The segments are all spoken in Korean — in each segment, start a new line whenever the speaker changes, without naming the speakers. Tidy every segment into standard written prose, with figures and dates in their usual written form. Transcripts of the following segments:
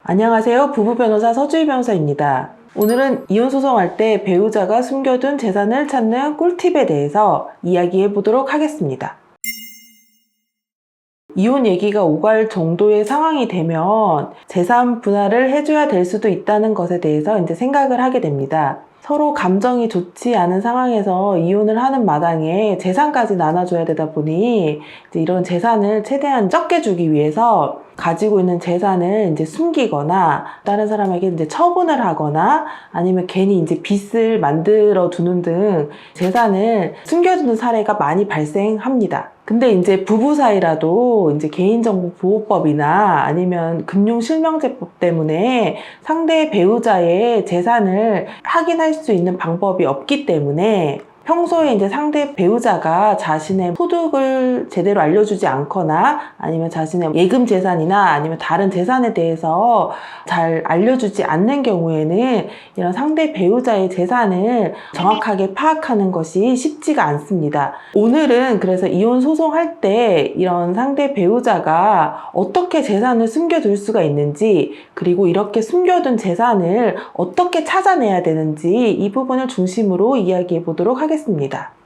안녕하세요. 부부변호사 서주희 변호사입니다. 오늘은 이혼 소송할 때 배우자가 숨겨둔 재산을 찾는 꿀팁에 대해서 이야기해 보도록 하겠습니다. 이혼 얘기가 오갈 정도의 상황이 되면 재산 분할을 해줘야 될 수도 있다는 것에 대해서 이제 생각을 하게 됩니다. 서로 감정이 좋지 않은 상황에서 이혼을 하는 마당에 재산까지 나눠줘야 되다 보니 이제 이런 재산을 최대한 적게 주기 위해서 가지고 있는 재산을 이제 숨기거나 다른 사람에게 이제 처분을 하거나 아니면 괜히 이제 빚을 만들어 두는 등 재산을 숨겨두는 사례가 많이 발생합니다. 근데 이제 부부 사이라도 이제 개인정보보호법이나 아니면 금융실명제법 때문에 상대 배우자의 재산을 확인할 수 있는 방법이 없기 때문에 평소에 이제 상대 배우자가 자신의 소득을 제대로 알려주지 않거나 아니면 자신의 예금 재산이나 아니면 다른 재산에 대해서 잘 알려주지 않는 경우에는 이런 상대 배우자의 재산을 정확하게 파악하는 것이 쉽지가 않습니다. 오늘은 그래서 이혼 소송할 때 이런 상대 배우자가 어떻게 재산을 숨겨둘 수가 있는지, 그리고 이렇게 숨겨둔 재산을 어떻게 찾아내야 되는지 이 부분을 중심으로 이야기해 보도록 하겠습니다.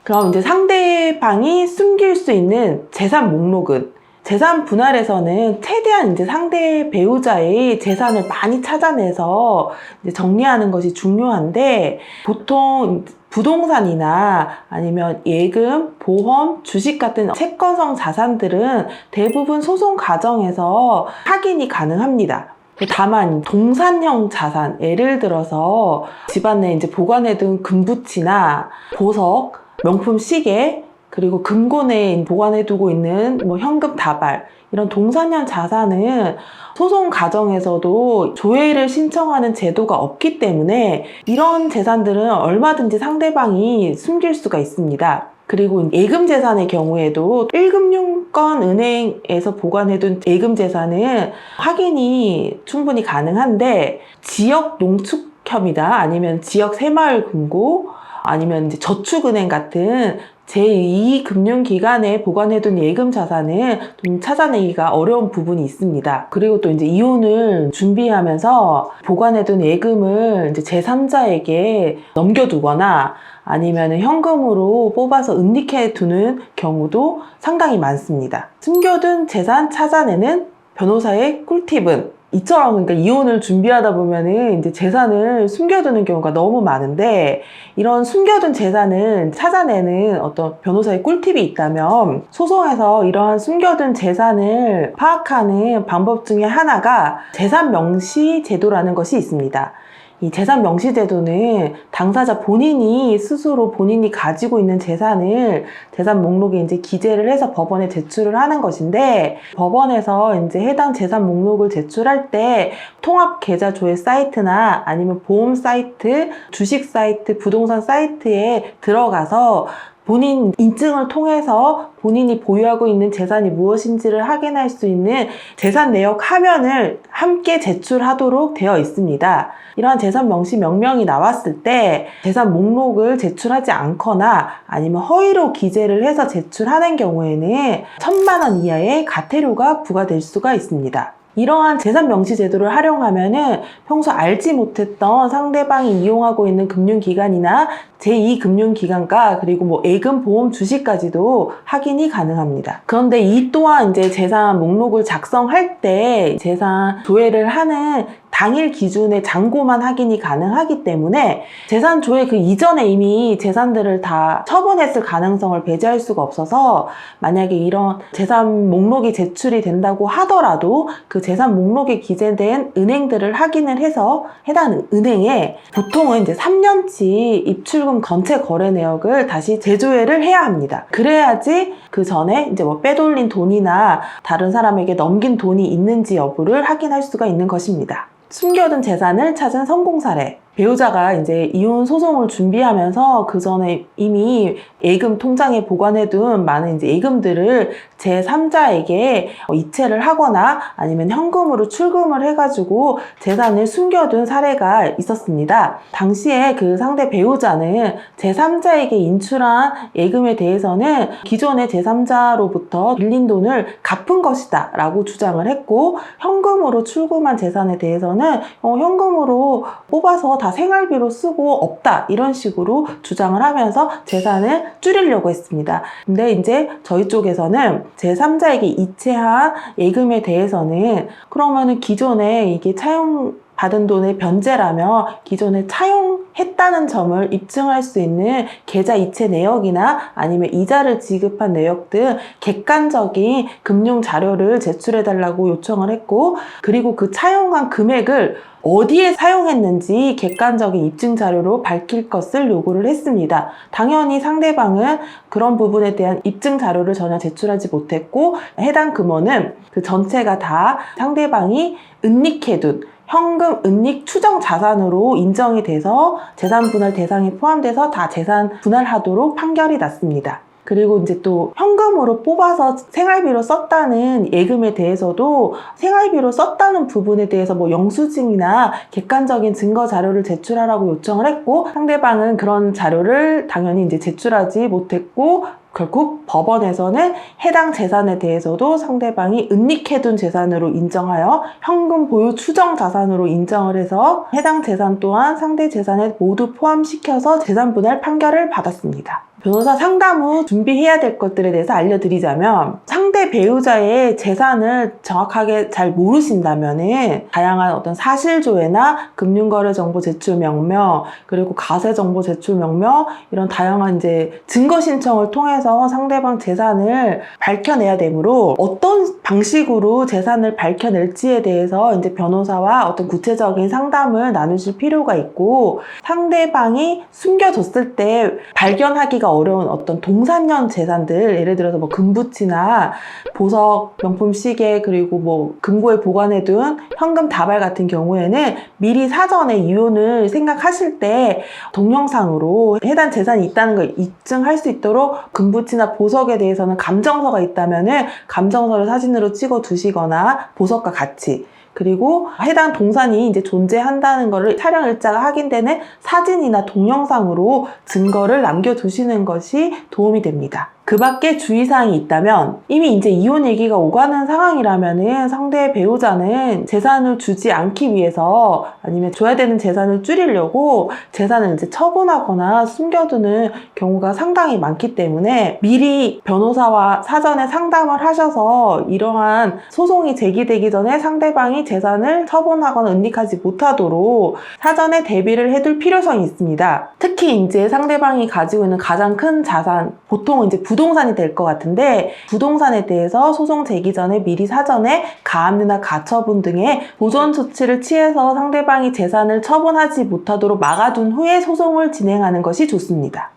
그럼 이제 상대방이 숨길 수 있는 재산 목록은, 재산 분할에서는 최대한 이제 상대 배우자의 재산을 많이 찾아내서 이제 정리하는 것이 중요한데, 보통 부동산이나 아니면 예금, 보험, 주식 같은 채권성 자산들은 대부분 소송 과정에서 확인이 가능합니다. 다만 동산형 자산, 예를 들어서 집안에 이제 보관해둔 금붙이나 보석, 명품 시계, 그리고 금고내에 보관해두고 있는 뭐 현금 다발, 이런 동산형 자산은 소송 과정에서도 조회를 신청하는 제도가 없기 때문에 이런 재산들은 얼마든지 상대방이 숨길 수가 있습니다. 그리고 예금 재산의 경우에도 1금융권 은행에서 보관해둔 예금 재산은 확인이 충분히 가능한데, 지역 농축협이다 아니면 지역 새마을금고 아니면 이제 저축은행 같은 제2금융기관에 보관해둔 예금 자산은 좀 찾아내기가 어려운 부분이 있습니다. 그리고 또 이제 이혼을 준비하면서 보관해둔 예금을 이제 제3자에게 넘겨두거나 아니면 현금으로 뽑아서 은닉해 두는 경우도 상당히 많습니다. 숨겨둔 재산 찾아내는 변호사의 꿀팁은, 이처럼 그러니까 이혼을 준비하다 보면은 이제 재산을 숨겨두는 경우가 너무 많은데, 이런 숨겨둔 재산을 찾아내는 어떤 변호사의 꿀팁이 있다면, 소송에서 이러한 숨겨둔 재산을 파악하는 방법 중에 하나가 재산 명시 제도라는 것이 있습니다. 이 재산 명시 제도는 당사자 본인이 스스로 본인이 가지고 있는 재산을 재산 목록에 이제 기재를 해서 법원에 제출을 하는 것인데, 법원에서 이제 해당 재산 목록을 제출할 때 통합 계좌 조회 사이트나 아니면 보험 사이트, 주식 사이트, 부동산 사이트에 들어가서 본인 인증을 통해서 본인이 보유하고 있는 재산이 무엇인지를 확인할 수 있는 재산 내역 화면을 함께 제출하도록 되어 있습니다. 이러한 재산 명시 명령이 나왔을 때 재산 목록을 제출하지 않거나 아니면 허위로 기재를 해서 제출하는 경우에는 1,000만 원 이하의 과태료가 부과될 수가 있습니다. 이러한 재산 명시 제도를 활용하면은 평소 알지 못했던 상대방이 이용하고 있는 금융기관이나 제2금융기관과 그리고 뭐 예금, 보험, 주식까지도 확인이 가능합니다. 그런데 이 또한 이제 재산 목록을 작성할 때 재산 조회를 하는 당일 기준의 잔고만 확인이 가능하기 때문에 재산 조회 그 이전에 이미 재산들을 다 처분했을 가능성을 배제할 수가 없어서, 만약에 이런 재산 목록이 제출이 된다고 하더라도 그 재산 목록에 기재된 은행들을 확인을 해서 해당 은행에 보통은 이제 3년치 입출금 전체 거래 내역을 다시 재조회를 해야 합니다. 그래야지 그 전에 이제 뭐 빼돌린 돈이나 다른 사람에게 넘긴 돈이 있는지 여부를 확인할 수가 있는 것입니다. 숨겨둔 재산을 찾은 성공 사례. 배우자가 이제 이혼 소송을 준비하면서 그 전에 이미 예금 통장에 보관해둔 많은 이제 예금들을 제3자에게 이체를 하거나 아니면 현금으로 출금을 해가지고 재산을 숨겨둔 사례가 있었습니다. 당시에 그 상대 배우자는 제3자에게 인출한 예금에 대해서는 기존의 제3자로부터 빌린 돈을 갚은 것이다 라고 주장을 했고, 현금으로 출금한 재산에 대해서는 현금으로 뽑아서 다 생활비로 쓰고 없다 이런 식으로 주장을 하면서 재산을 줄이려고 했습니다. 근데 이제 저희 쪽에서는 제3자에게 이체한 예금에 대해서는 그러면은 기존에 이게 차용받은 돈의 변제라며 기존에 차용했다는 점을 입증할 수 있는 계좌 이체 내역이나 아니면 이자를 지급한 내역 등 객관적인 금융 자료를 제출해달라고 요청을 했고, 그리고 그 차용한 금액을 어디에 사용했는지 객관적인 입증 자료로 밝힐 것을 요구를 했습니다. 당연히 상대방은 그런 부분에 대한 입증 자료를 전혀 제출하지 못했고, 해당 금원은 그 전체가 다 상대방이 은닉해둔 현금 은닉 추정 자산으로 인정이 돼서 재산 분할 대상에 포함돼서 다 재산 분할하도록 판결이 났습니다. 그리고 이제 또 현금으로 뽑아서 생활비로 썼다는 예금에 대해서도 생활비로 썼다는 부분에 대해서 뭐 영수증이나 객관적인 증거 자료를 제출하라고 요청을 했고, 상대방은 그런 자료를 당연히 이제 제출하지 못했고, 결국 법원에서는 해당 재산에 대해서도 상대방이 은닉해둔 재산으로 인정하여 현금 보유 추정 자산으로 인정을 해서 해당 재산 또한 상대 재산에 모두 포함시켜서 재산 분할 판결을 받았습니다. 변호사 상담 후 준비해야 될 것들에 대해서 알려드리자면, 상대 배우자의 재산을 정확하게 잘 모르신다면은 다양한 어떤 사실조회나 금융거래 정보 제출 명령, 그리고 가세 정보 제출 명령, 이런 다양한 이제 증거 신청을 통해서 상대방 재산을 밝혀내야 되므로 어떤 방식으로 재산을 밝혀낼지에 대해서 이제 변호사와 어떤 구체적인 상담을 나누실 필요가 있고, 상대방이 숨겨줬을 때 발견하기가 어려운 어떤 동산연 재산들, 예를 들어서 뭐 금부치나 보석, 명품 시계, 그리고 뭐 금고에 보관해둔 현금 다발 같은 경우에는 미리 사전에 이혼을 생각하실 때 동영상으로 해당 재산이 있다는 걸 입증할 수 있도록 금부치나 보석에 대해서는 감정서가 있다면은 감정서를 사진으로 찍어 두시거나 보석과 같이, 그리고 해당 동산이 이제 존재한다는 것을 촬영 일자가 확인되는 사진이나 동영상으로 증거를 남겨두시는 것이 도움이 됩니다. 그 밖에 주의사항이 있다면, 이미 이제 이혼 얘기가 오가는 상황이라면은 상대 배우자는 재산을 주지 않기 위해서 아니면 줘야 되는 재산을 줄이려고 재산을 이제 처분하거나 숨겨두는 경우가 상당히 많기 때문에 미리 변호사와 사전에 상담을 하셔서 이러한 소송이 제기되기 전에 상대방이 재산을 처분하거나 은닉하지 못하도록 사전에 대비를 해둘 필요성이 있습니다. 특히 이제 상대방이 가지고 있는 가장 큰 자산, 보통은 이제 부동산이 될 것 같은데, 부동산에 대해서 소송 제기 전에 미리 사전에 가압류나 가처분 등의 보존 조치를 취해서 상대방이 재산을 처분하지 못하도록 막아둔 후에 소송을 진행하는 것이 좋습니다.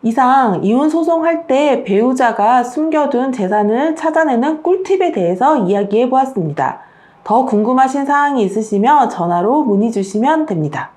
이상 이혼 소송할 때 배우자가 숨겨둔 재산을 찾아내는 꿀팁에 대해서 이야기해 보았습니다. 더 궁금하신 사항이 있으시면 전화로 문의 주시면 됩니다.